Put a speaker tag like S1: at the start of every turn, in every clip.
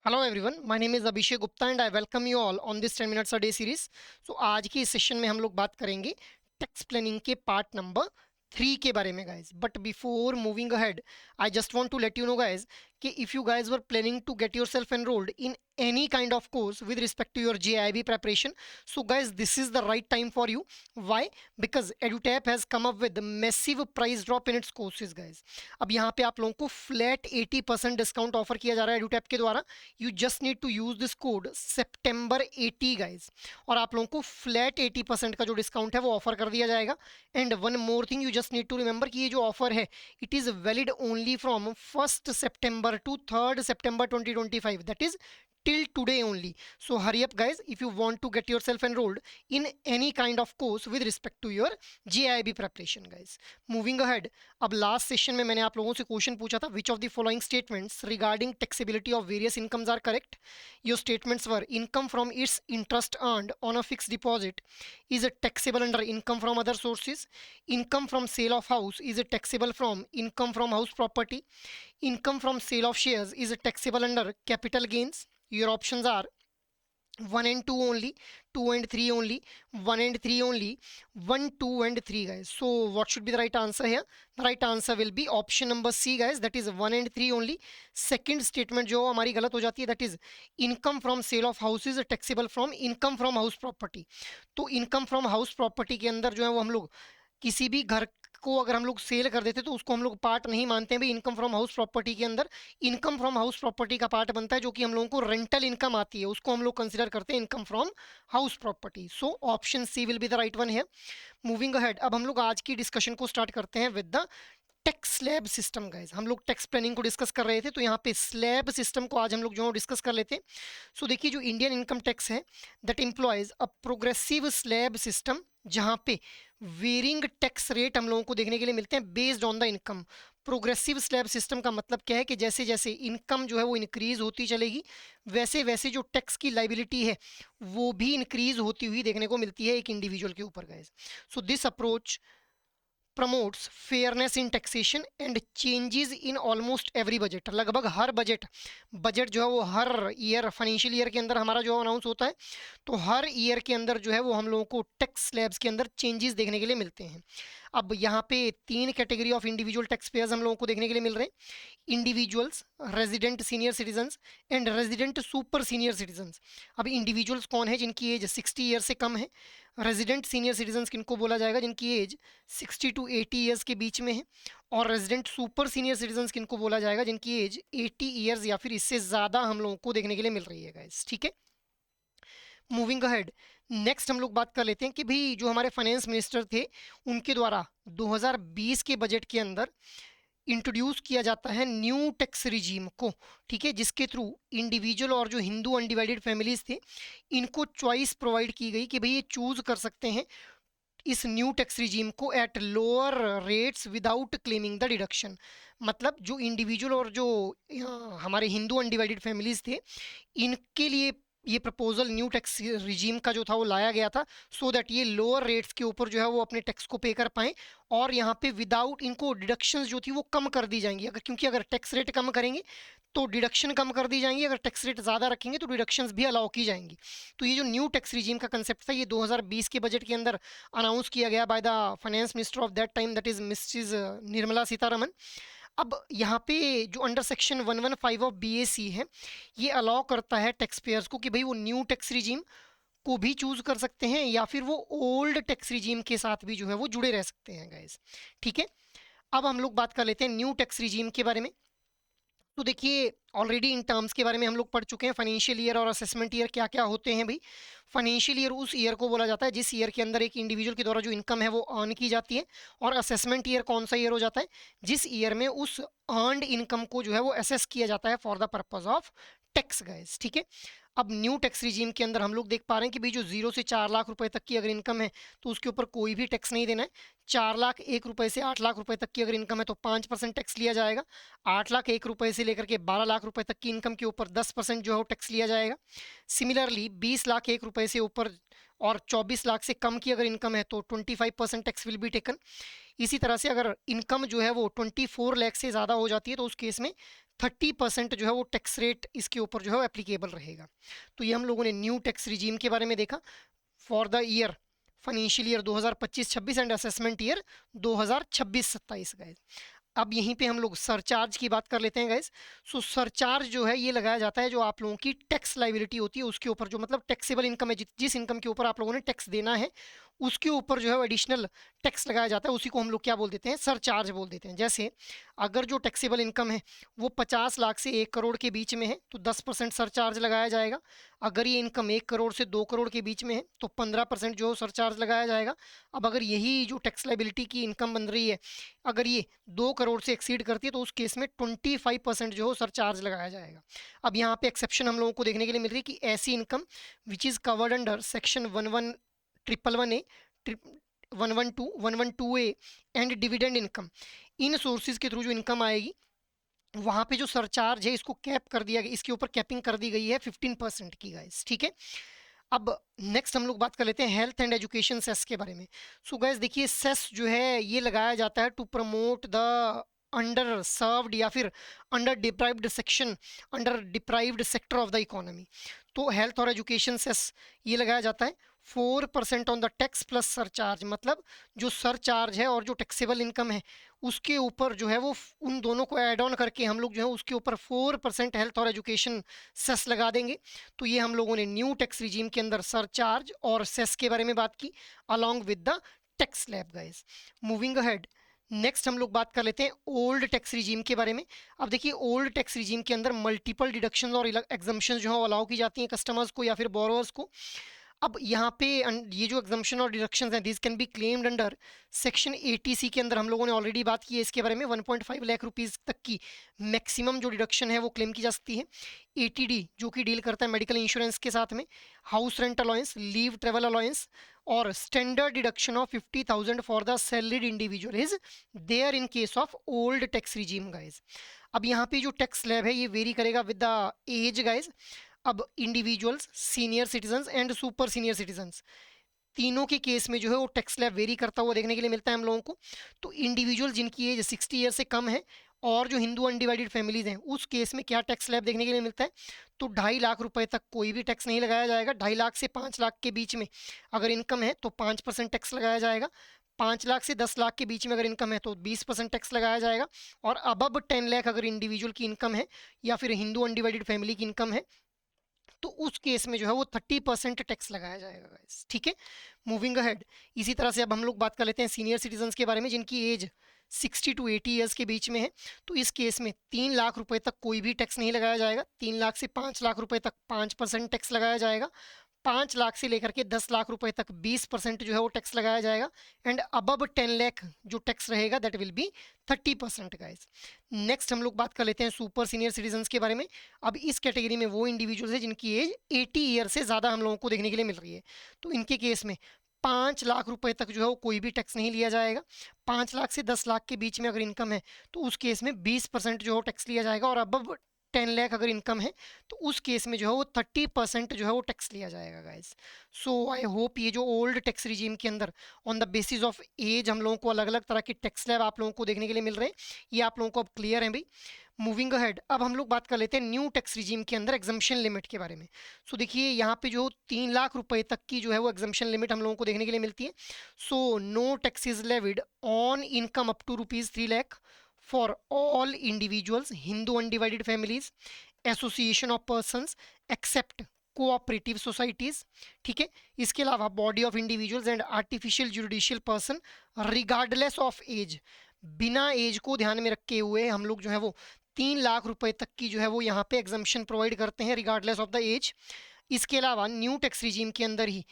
S1: Hello everyone, my name is Abhishek Gupta and I welcome you all on this 10 minutes a day series. So आज की इस session में हम लोग बात करेंगे टैक्स प्लानिंग के पार्ट नंबर 3 के बारे में guys. But before moving ahead, I just want to let you know guys कि if you guys were planning to get yourself enrolled in any kind of course with respect to your JIB preparation, so guys this is the right time for you. Why? Because EduTap has come up with a massive price drop in its courses guys. अब यहाँ पे आप लोगों को flat 80% discount offer किया जा रहा है EduTap के द्वारा। You just need to use this code September 80 guys, और आप लोगों को फ्लैट 80% का जो डिस्काउंट है वो ऑफर कर दिया जाएगा। And one more thing you just need to remember कि ये जो ऑफर है it is valid only from 1 September to 3 September 2025, that is till today only. So hurry up guys if you want to get yourself enrolled in any kind of course with respect to your JIB preparation guys. Moving ahead, अब last session में मैंने आप लोगों से question पूछा था which of the following statements regarding taxability of various incomes are correct. Your statements were income from its interest earned on a fixed deposit is taxable under income from other sources. Income from sale of house is taxable from income from house property. Income from sale of shares is taxable under capital gains. Your options are 1 and 2 only, 2 and 3 only, 1 and 3 only, 1, 2 and 3 guys. So what should be the right answer here? The right answer will be option number C guys, that is 1 and 3 only. Second statement जो हमारी गलत हो जाती है, that is income from sale of house is taxable from income from house property. तो income from house property के अंदर जो है वो हम लोग किसी भी घर को अगर हम लोग सेल कर देते तो उसको हम लोग पार्ट नहीं मानते हैं भाई। इनकम फ्रॉम हाउस प्रॉपर्टी के अंदर इनकम फ्रॉम हाउस प्रॉपर्टी का पार्ट बनता है जो कि हम लोगों को रेंटल इनकम आती है, उसको हम लोग कंसिडर करते हैं income from house property. So option C will be the right one है। मूविंग अहेड, अब हम लोग आज की डिस्कशन को स्टार्ट करते हैं with the tax slab system guys. हम लोग टैक्स प्लानिंग को डिस्कस कर रहे थे तो यहाँ पे स्लैब सिस्टम को आज हम लोग जो डिस्कस कर लेते हैं। सो देखिए जो इंडियन इनकम टैक्स है that employees a progressive slab system, जहाँ पे वेरिंग टैक्स रेट हम लोगों को देखने के लिए मिलते हैं based on the income. Progressive slab system का मतलब क्या है कि जैसे जैसे इनकम जो है वो इंक्रीज होती चलेगी वैसे वैसे जो टैक्स की लाइबिलिटी है वो भी इंक्रीज होती हुई देखने को मिलती है एक इंडिविजुअल के ऊपर guys. So this approach promotes fairness in taxation and changes in almost every budget. लगभग हर बजट जो है वो हर ईयर फाइनेंशियल ईयर के अंदर हमारा जो अनाउंस होता है तो हर ईयर के अंदर जो है वो हम लोगों को टैक्स स्लैब्स के अंदर चेंजेस देखने के लिए मिलते हैं। अब यहाँ पे 3 category of individual tax payers हम लोगों को देखने के लिए मिल रहे हैं, individuals, resident senior citizens and resident super senior citizens. अब इंडिविजुअल्स कौन है जिनकी एज 60 ईयर से कम है, रेजिडेंट सीनियर सिटीजन्स किनको बोला जाएगा जिनकी एज 60 टू 80 ईयर्स के बीच में है, और रेजिडेंट सुपर सीनियर सिटीजन्स किनको बोला जाएगा जिनकी एज 80 ईयर्स या फिर इससे ज़्यादा हम लोगों को देखने के लिए मिल रही है गाइस। ठीक है, मूविंग अहेड, नेक्स्ट हम लोग बात कर लेते हैं कि भाई जो हमारे फाइनेंस मिनिस्टर थे उनके द्वारा 2020 के बजट के अंदर इंट्रोड्यूस किया जाता है न्यू टैक्स रिजीम को। ठीक है, जिसके थ्रू इंडिविजुअल और जो हिंदू अनडिवाइडेड फैमिलीज थे इनको चॉइस प्रोवाइड की गई कि भाई ये चूज कर सकते हैं इस न्यू टैक्स रिजीम को at lower rates without claiming the deduction. मतलब जो इंडिविजुअल और जो हमारे हिंदू अनडिवाइडेड फैमिलीज थे इनके लिए ये प्रपोजल न्यू टैक्स रिजीम का जो था वो लाया गया था सो दैट ये लोअर रेट्स के ऊपर जो है वो अपने टैक्स को पे कर पाएँ, और यहाँ पे विदाउट इनको डिडक्शंस जो थी वो कम कर दी जाएंगी। अगर क्योंकि अगर टैक्स रेट कम करेंगे तो डिडक्शन कम कर दी जाएंगी, अगर टैक्स रेट ज़्यादा रखेंगे तो डिडक्शंस भी अलाउ की जाएंगी। तो ये जो न्यू टैक्स रिजीम का कंसेप्ट था ये 2020 के बजट के अंदर अनाउंस किया गया by the finance minister of that time that is Mrs Nirmala Sitharaman. अब यहाँ पे जो अंडर सेक्शन 115 ऑफ बीएसी है ये अलाउ करता है टैक्स पेयर्स को कि भाई वो न्यू टैक्स रिजीम को भी चूज कर सकते हैं या फिर वो ओल्ड टैक्स रिजीम के साथ भी जो है वो जुड़े रह सकते हैं गाइस। ठीक है, अब हम लोग बात कर लेते हैं न्यू टैक्स रिजीम के बारे में। तो देखिए ऑलरेडी इन टर्म्स के बारे में हम लोग पढ़ चुके हैं, फाइनेंशियल ईयर और असेसमेंट ईयर क्या क्या होते हैं भाई। फाइनेंशियल ईयर उस ईयर को बोला जाता है जिस ईयर के अंदर एक इंडिविजुअल के द्वारा जो इनकम है वो अर्न की जाती है, और असेसमेंट ईयर कौन सा ईयर हो जाता है जिस ईयर में उस अर्नड इनकम को जो है वो असेस किया जाता है for the purpose of tax guys. ठीक है, अब न्यू टैक्स रिजीम के अंदर हम लोग देख पा रहे हैं कि भाई जो 0 से 4 लाख रुपए तक की अगर इनकम है तो उसके ऊपर कोई भी टैक्स नहीं देना है। 4 लाख 1 रुपए से 8 लाख रुपए तक की अगर इनकम है तो 5% टैक्स लिया जाएगा। 8 लाख 1 रुपए से लेकर के 12 लाख रुपए तक की इनकम के ऊपर 10% जो है टैक्स लिया जाएगा। सिमिलरली 20 लाख 1 रुपए से ऊपर और 24 लाख से कम की अगर इनकम है तो 25% टैक्स विल बी टेकन। इसी तरह से अगर इनकम जो है वो 24 लाख से ज़्यादा हो जाती है तो उस केस में 30% जो है वो टैक्स रेट इसके ऊपर जो है एप्लीकेबल रहेगा। तो ये हम लोगों ने न्यू टैक्स रिजीम के बारे में देखा for the year financial year 2025-26 and assessment year 2026-27 guys. अब यहीं पे हम लोग सरचार्ज की बात कर लेते हैं गाइस। सो सरचार्ज जो है ये लगाया जाता है जो आप लोगों की टैक्स लाइबिलिटी होती है उसके ऊपर, जो मतलब टैक्सेबल इनकम है, जिस इनकम के ऊपर आप लोगों ने टैक्स देना है उसके ऊपर जो है एडिशनल टैक्स लगाया जाता है, उसी को हम लोग क्या बोल देते हैं, सरचार्ज बोल देते हैं। जैसे अगर जो टैक्सेबल इनकम है वो 50 लाख से 1 करोड़ के बीच में है तो 10% सरचार्ज लगाया जाएगा। अगर ये इनकम 1 करोड़ से 2 करोड़ के बीच में है तो 15% जो सरचार्ज लगाया जाएगा। अब अगर यही जो टैक्स लाइबिलिटी की इनकम बन रही है अगर ये 2 करोड़ से एक्सीड करती है तो उस केस में 25% जो हो सरचार्ज लगाया जाएगा। अब यहाँ पे एक्सेप्शन हम लोगों को देखने के लिए मिल रही है कि ऐसी income which is covered under section 1111A 112 and dividend income, in sources के थ्रू जो इनकम आएगी वहां पे जो सरचार्ज है इसको कैप कर दिया गया, इसके ऊपर कैपिंग कर दी गई है 15% की गाइस, ठीक है। अब नेक्स्ट हम लोग बात कर लेते हैं हेल्थ एंड एजुकेशन सेस के बारे में। सो गाइस देखिए सेस जो है ये लगाया जाता है to promote the under served या फिर under deprived section, under deprived sector of the economy. तो हेल्थ और एजुकेशन सेस ये लगाया जाता है 4% on the tax plus surcharge, मतलब जो सरचार्ज है और जो टैक्सेबल इनकम है उसके ऊपर जो है वो उन दोनों को ऐड ऑन करके हम लोग जो है उसके ऊपर 4% हेल्थ और एजुकेशन सेस लगा देंगे। तो ये हम लोगों ने न्यू टैक्स रिजीम के अंदर सरचार्ज और सेस के बारे में बात की along with the tax slab guys. Moving ahead next हम लोग बात कर लेते हैं ओल्ड टैक्स रिजीम के बारे में। अब देखिए ओल्ड टैक्स रिजीम के अंदर मल्टीपल डिडक्शन और एग्जम्पशन जो है अलाउ की जाती हैं कस्टमर्स को या फिर बोरोवर्स को। अब यहाँ पे ये जो एग्जम्पशन और डिडक्शंस हैं this can be claimed under section 80C के अंदर, हम लोगों ने ऑलरेडी बात की है इसके बारे में। 1.5 लाख रुपीज़ तक की मैक्सिमम जो डिडक्शन है वो क्लेम की जा सकती है। 80D जो कि डील करता है मेडिकल इंश्योरेंस के साथ में, house rent allowance, leave travel allowance और standard deduction of 50,000 for the salaried individual is there in case of old tax regime guys. अब यहाँ पे जो टैक्स स्लैब है ये वेरी करेगा विद द एज गाइज। अब individuals, senior citizens and super senior citizens तीनों के केस में जो है वो टैक्स स्लैब वेरी करता हुआ देखने के लिए मिलता है हम लोगों को। तो इंडिविजुअल जिनकी एज 60 ईयर से कम है और जो हिंदू अनडिवाइडेड फैमिलीज हैं उस केस में क्या टैक्स स्लैब देखने के लिए मिलता है, तो 2.5 लाख रुपए तक कोई भी टैक्स नहीं लगाया जाएगा। 2.5 लाख से 5 लाख के बीच में अगर इनकम है तो 5% टैक्स लगाया जाएगा। 5 लाख से 10 लाख के बीच में अगर इनकम है तो 20% टैक्स लगाया जाएगा। और अबव 10 लाख अगर इंडिविजुअल की इनकम है या फिर हिंदू अनडिवाइडेड फैमिली की इनकम है तो उस केस में जो है वो 30% टैक्स लगाया जाएगा गाइस, ठीक है। मूविंग अहेड इसी तरह से अब हम लोग बात कर लेते हैं सीनियर सिटीजन्स के बारे में जिनकी एज 60 to 80 ईयर्स के बीच में है। तो इस केस में 3 लाख रुपए तक कोई भी टैक्स नहीं लगाया जाएगा। 3 लाख से 5 लाख रुपए तक 5% टैक्स लगाया जाएगा। 5 लाख से लेकर के 10 लाख रुपए तक 20% जो है वो टैक्स लगाया जाएगा। एंड अबव 10 लाख जो टैक्स रहेगा that will be 30% guys. Next हम लोग बात कर लेते हैं सुपर सीनियर सिटीजन्स के बारे में। अब इस कैटेगरी में वो इंडिविजुअल्स है जिनकी एज 80 ईयर से ज़्यादा हम लोगों को देखने के लिए मिल रही है। तो इनके केस में 5 लाख रुपए तक जो है वो कोई भी टैक्स नहीं लिया जाएगा। 5 लाख से 10 लाख के बीच में अगर इनकम है तो उस केस में 20% जो है टैक्स लिया जाएगा। और अबव 10 लाख अगर इनकम है तो उस केस में जो है वो 30% जो है वो टैक्स लिया जाएगा गाइस। सो आई होप ये जो ओल्ड टैक्स रिजीम के अंदर on the basis of age हम लोगों को अलग अलग तरह के टैक्स स्लैब आप लोगों को देखने के लिए मिल रहे हैं, ये आप लोगों को अब क्लियर है भाई। मूविंग अहेड अब हम लोग बात कर लेते हैं न्यू टैक्स रिजीम के अंदर एग्जम्पशन लिमिट के बारे में। सो देखिए यहाँ पे जो 3 लाख रुपए तक की जो है वो एग्जम्पशन लिमिट हम लोगों को देखने के लिए मिलती है। So no tax is levied on income up to ₹3 lakh for all individuals, Hindu undivided families, association of persons except cooperative societies, ठीक है। इसके अलावा body of individuals and artificial judicial person regardless of age, बिना age को ध्यान में रखे हुए हम लोग जो है वो 3 लाख रुपए तक की जो है वो यहाँ पे एग्जम्पशन प्रोवाइड करते हैं रिगार्डलेस ऑफ द एज। इसके अलावा न्यू टैक्स रिजीम के अंदर ही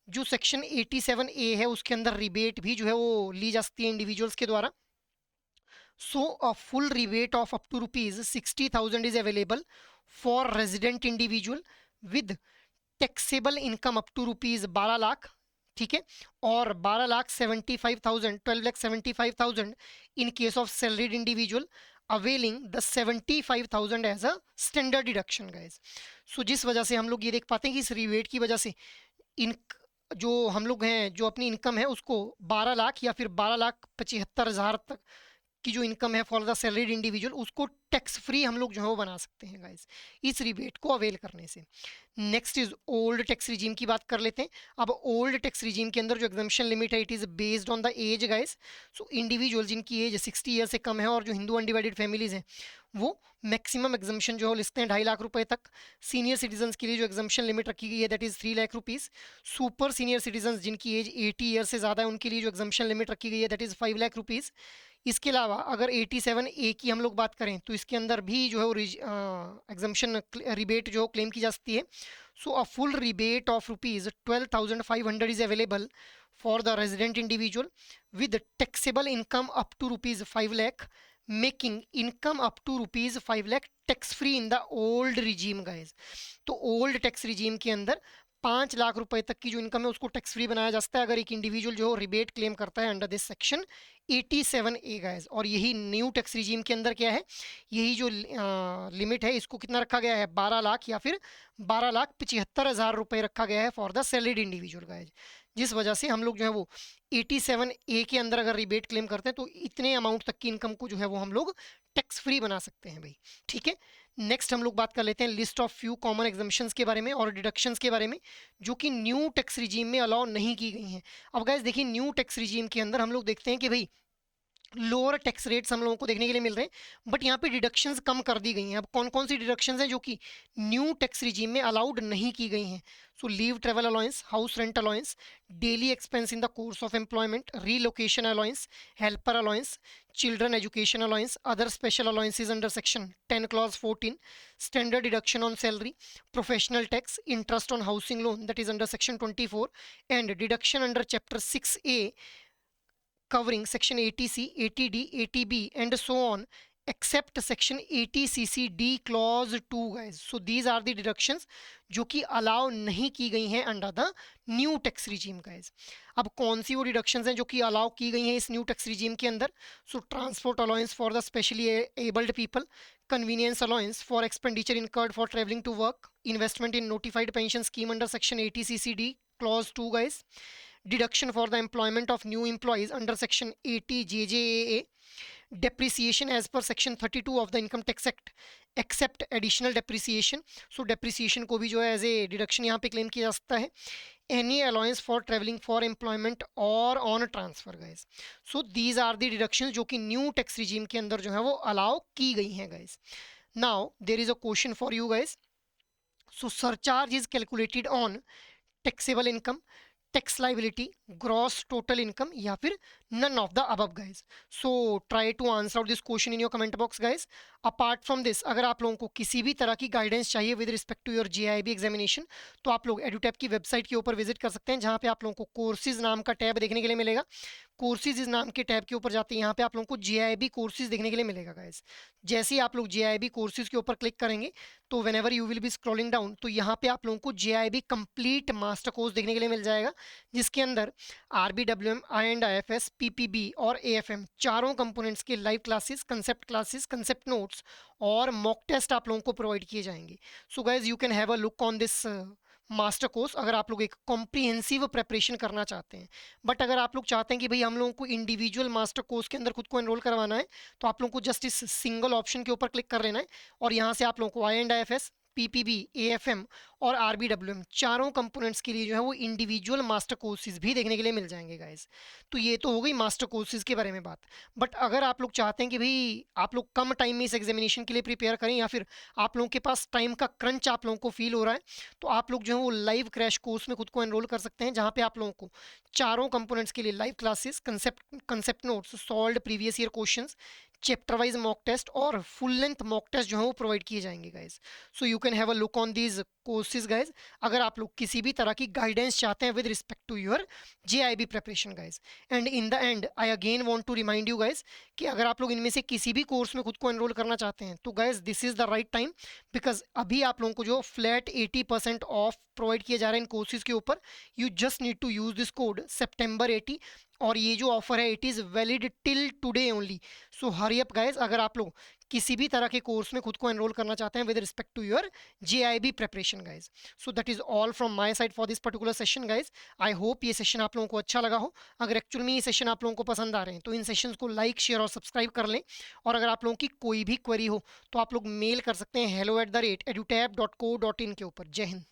S1: जो सेक्शन 87A है उसके अंदर रिबेट भी जो है वो ली जा सकती है इंडिविजुअल्स के द्वारा। So a full rebate of up to ₹60,000 is available for resident individual with taxable income up to ₹12 lakh, ठीक है। और 12,75,000 in case of salaried individual availing the 75,000 as a standard deduction guys। So जिस वजह से हम लोग ये देख पाते हैं कि इस रिबेट की वजह से इन जो हम लोग हैं जो अपनी इनकम है उसको 12 लाख या फिर 12,75,000 तक की जो इनकम है फॉर द सैलरीड इंडिविजुअल उसको टैक्स फ्री हम लोग जो है वो बना सकते हैं गाइस इस रिबेट को अवेल करने से। Next is old tax regime की बात कर लेते हैं। अब ओल्ड टैक्स रिजीम के अंदर जो एग्जाम्पशन लिमिट है it is based on the age guys. So individual जिनकी एज 60 ईयर से कम है और जो हिंदू अनडिवाइडेड फैमिलीज हैं वो मैक्सिमम एग्जाम्पशन जो है लिखते हैं 2.5 लाख रुपए तक। सीनियर सिटीजन के लिए जो एग्जाम्पशन लिमिट रखी गई है that is 3 lakh rupees. Super senior citizen जिनकी एज 80 ईयर से ज़्यादा है उनके लिए जो एग्जाम्पशन लिमिट रखी गई है दैट इज 5 लाख रुपीज़। इसके अलावा अगर 87A की हम लोग बात करें तो इसके अंदर भी जो है वो एग्जाम्पशन रिबेट जो क्लेम की जा सकती है। So a full rebate of ₹12,500 is available for the resident individual with taxable income up to ₹5 lakh, making income up to ₹5 lakh tax free in the old regime guys. तो old tax regime के अंदर 5 लाख रुपए तक की जो income है उसको tax free बनाया जा सकता है अगर एक इंडिविजुअल जो रिबेट क्लेम करता है under this section 87A guys. और यही न्यू टैक्स रिजीम के अंदर क्या है, यही जो लिमिट है इसको कितना रखा गया है 12 लाख या फिर 12,75,000 रुपए रखा गया है for the salaried individual guys. जिस वजह से हम लोग जो है वो 87A के अंदर अगर रिबेट क्लेम करते हैं तो इतने अमाउंट तक की इनकम को जो है वो हम लोग टैक्स फ्री बना सकते हैं भाई। ठीक है, नेक्स्ट हम लोग बात कर लेते हैं list of few common exemptions के बारे में और डिडक्शंस के बारे में जो कि न्यू टैक्स रिजीम में अलाउ नहीं की गई हैं। अब गाइस देखिए न्यू टैक्स रिजीम के अंदर हम लोग देखते हैं कि भाई लोअर टैक्स रेट्स हम लोगों को देखने के लिए मिल रहे हैं बट यहाँ पे डिडक्शंस कम कर दी गई हैं। अब कौन कौन सी डिडक्शंस हैं जो कि न्यू टैक्स रिजीम में अलाउड नहीं की गई हैं। So leave travel allowance, house rent allowance, daily expense in the course of employment, relocation allowance, helper allowance, children education allowance, other special allowances under section 10 clause 14, standard deduction on salary, professional tax, interest on housing loan that is under section 24 and deduction under chapter 6A covering section 80C, 80D, 80B and so on except section 80CCD clause 2 guys. So these are the deductions जो कि allow नहीं की गई हैं under the new tax regime guys. अब कौन सी वो deductions हैं जो कि अलाउ की गई हैं इस न्यू टैक्स रिजीम के अंदर। So transport allowance for the specially abled people, convenience allowance for expenditure incurred for travelling to work, investment in notified pension scheme under section 80CCD clause 2 guys, deduction for the employment of new employees under section 80 JJAA, depreciation as per section 32 of the income tax act except additional depreciation। so depreciation को भी जो है as a deduction यहाँ पे claim किया जा सकता है। any allowance for traveling for employment or on transfer guys। so these are the deductions जो कि न्यू टैक्स रिजीम के अंदर जो है वो अलाउ की गई हैं guys। now there is a question for you guys। so surcharge is calculated on taxable income, tax liability, gross total income या फिर none of the above guys. So try to answer out this question in your comment box guys. Apart from this अगर आप लोगों को किसी भी तरह की गाइडेंस चाहिए with respect to your JIB examination तो आप लोग एडुटैप की वेबसाइट के ऊपर विजिट कर सकते हैं जहाँ पे आप लोगों को कोर्सेज नाम का टैब देखने के लिए मिलेगा। कोर्सेज इस नाम के टैब के ऊपर जाते हैं यहाँ पे आप लोगों को JIB कोर्सेज देखने के लिए मिलेगा गाइज। जैसे ही आप लोग JIB कोर्सेज के ऊपर क्लिक करेंगे तो whenever you will be scrolling down तो यहाँ पे आप लोगों को JIB कंप्लीट मास्टर कोर्स देखने के लिए मिल जाएगा जिसके अंदर RBWM, I&IFS, PPB और AFM चारों कंपोनेंट्स के लाइव क्लासेस, कंसेप्ट नोट्स और मॉक टेस्ट आप लोगों को प्रोवाइड किए जाएंगे। So guys you can have a look on this master course अगर आप लोग एक कॉम्प्रिहेंसिव प्रिपरेशन करना चाहते हैं। बट अगर आप लोग चाहते हैं कि भाई हम लोगों को इंडिविजुअल मास्टर कोर्स के अंदर खुद को एनरोल करवाना है तो आप लोगों को जस्ट इस सिंगल ऑप्शन के ऊपर क्लिक कर लेना है और यहाँ से आप लोगों को I&IFS, PPB, AFM और RBWM चारों कंपोनेंट्स के लिए जो है वो इंडिविजुअल मास्टर कोर्सेज भी देखने के लिए मिल जाएंगे गाइस। तो ये तो हो गई मास्टर कोर्सेज के बारे में बात। बट अगर आप लोग चाहते हैं कि भाई आप लोग कम टाइम में इस एग्जामिनेशन के लिए प्रिपेयर करें या फिर आप लोगों के पास टाइम का क्रंच आप लोगों को फील हो रहा है तो आप लोग जो है वो लाइव क्रैश कोर्स में खुद को एनरोल कर सकते हैं जहाँ पे आप लोगों को चारों कंपोनेंट्स के लिए live classes, concept notes, solved previous year questions, chapter wise mock test और फुल लेंथ मॉक टेस्ट जो है वो प्रोवाइड किए जाएंगे गाइस। So you can have a look on these courses guys अगर आप लोग किसी भी तरह की गाइडेंस चाहते हैं with respect to your JIB preparation guys. And in the end I again want to remind you guys कि अगर आप लोग इनमें से किसी भी कोर्स में खुद को एनरोल करना चाहते हैं तो guys this is the right time because अभी आप लोगों को जो फ्लैट 80% ऑफ प्रोवाइड किया जा रहा है इन कोर्सेज के ऊपर। You just need to use this code September 80 और ये जो ऑफर है it is valid till today only. So hurry up guys अगर आप लोग किसी भी तरह के कोर्स में खुद को एनरोल करना चाहते हैं with respect to your JIB preparation guys. So that is all from my side for this particular session guys. I hope ये सेशन आप लोगों को अच्छा लगा हो। अगर एक्चुअल में ये सेशन आप लोगों को पसंद आ रहे हैं तो इन सेशंस को लाइक शेयर और सब्सक्राइब कर लें। और अगर आप लोगों की कोई भी क्वेरी हो तो आप लोग मेल कर सकते हैं hello@edutap.co.in के ऊपर। जय हिंद।